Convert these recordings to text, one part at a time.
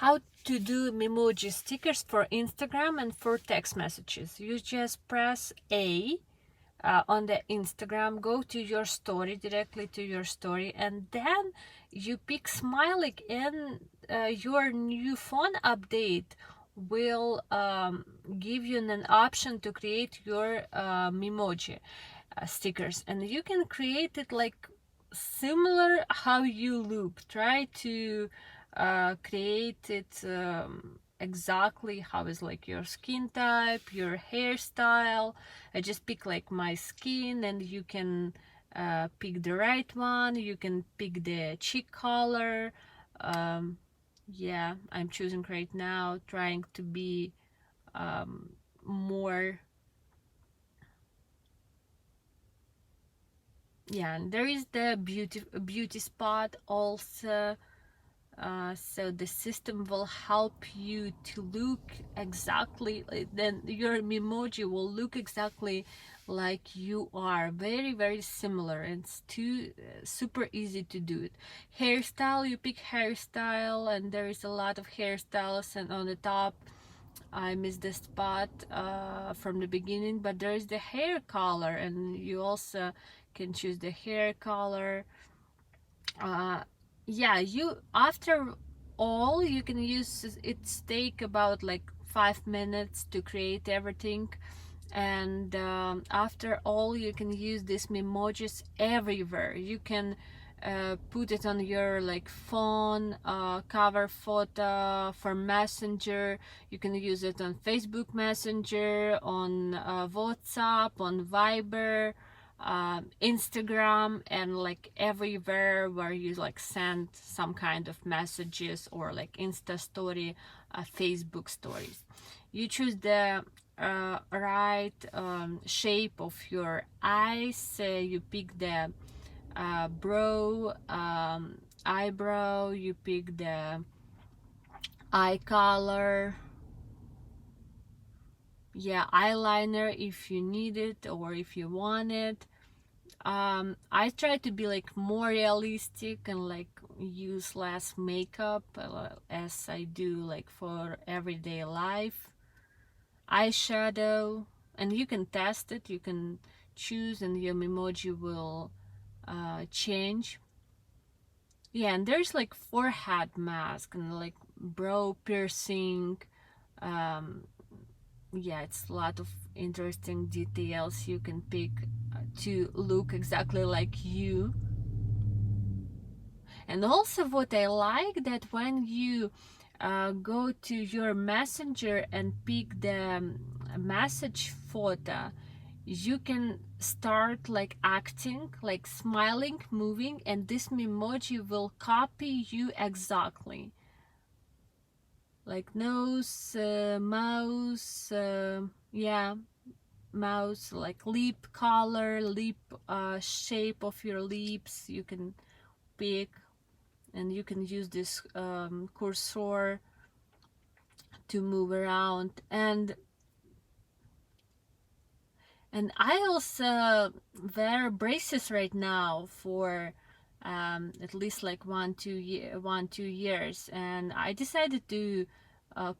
how to do Memoji stickers for Instagram and for text messages. You just press A on the Instagram, go to your story, directly to your story, and then you pick smiling, and your new phone update will give you an option to create your Memoji stickers, and you can create it like similar how you look. Try to create it exactly how is like your skin type, your hairstyle. I just pick like my skin, and you can pick the right one. You can pick the cheek color. Yeah, I'm choosing right now, trying to be more. Yeah, and there is the beauty spot also. So the system will help you to look exactly, then your Memoji will look exactly like you are, very similar, and it's super easy to do it. Hairstyle, you pick hairstyle, and there is a lot of hairstyles, and on the top I missed the spot from the beginning, but there is the hair color, and you also can choose the hair color. Yeah, you after all you can use it's take about like 5 minutes to create everything, and after all you can use these Memojis everywhere. You can put it on your like phone cover photo for Messenger. You can use it on Facebook Messenger, on WhatsApp, on Viber, Instagram, and like everywhere where you like send some kind of messages, or like Insta story, Facebook stories. You choose the right shape of your eyes. You pick the brow, eyebrow. You pick the eye color. Yeah, eyeliner if you need it or if you want it. I try to be like more realistic and like use less makeup as I do like for everyday life. Eyeshadow, and you can test it, you can choose, and your Memoji will change. Yeah, and there's like forehead mask and like brow piercing. um yeah, it's a lot of interesting details you can pick to look exactly like you. And also what I like, that when you go to your messenger and pick the message photo, you can start like acting, like smiling, moving, and this Memoji will copy you exactly. Like nose, mouth, yeah, mouth, like lip color, lip shape of your lips, you can pick, and you can use this cursor to move around. And I also wear braces right now for at least like 1-2 years, and I decided to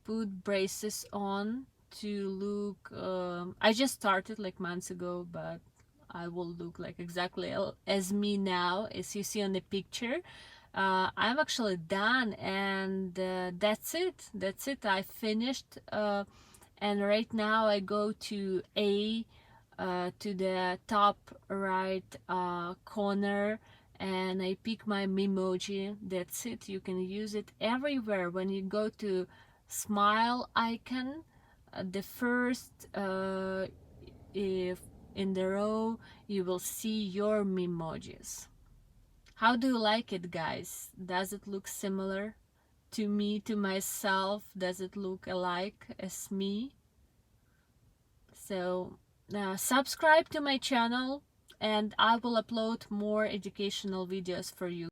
put braces on to look I just started like months ago, but I will look like exactly as me now, as you see on the picture. I'm actually done, and that's it. I finished, and right now I go to the top right corner, and I pick my Memoji. That's it. You can use it everywhere. When you go to smile icon, the first if in the row, you will see your Memojis. How do you like it, guys? Does it look similar to me, to myself? Does it look alike as me? So subscribe to my channel, and I will upload more educational videos for you.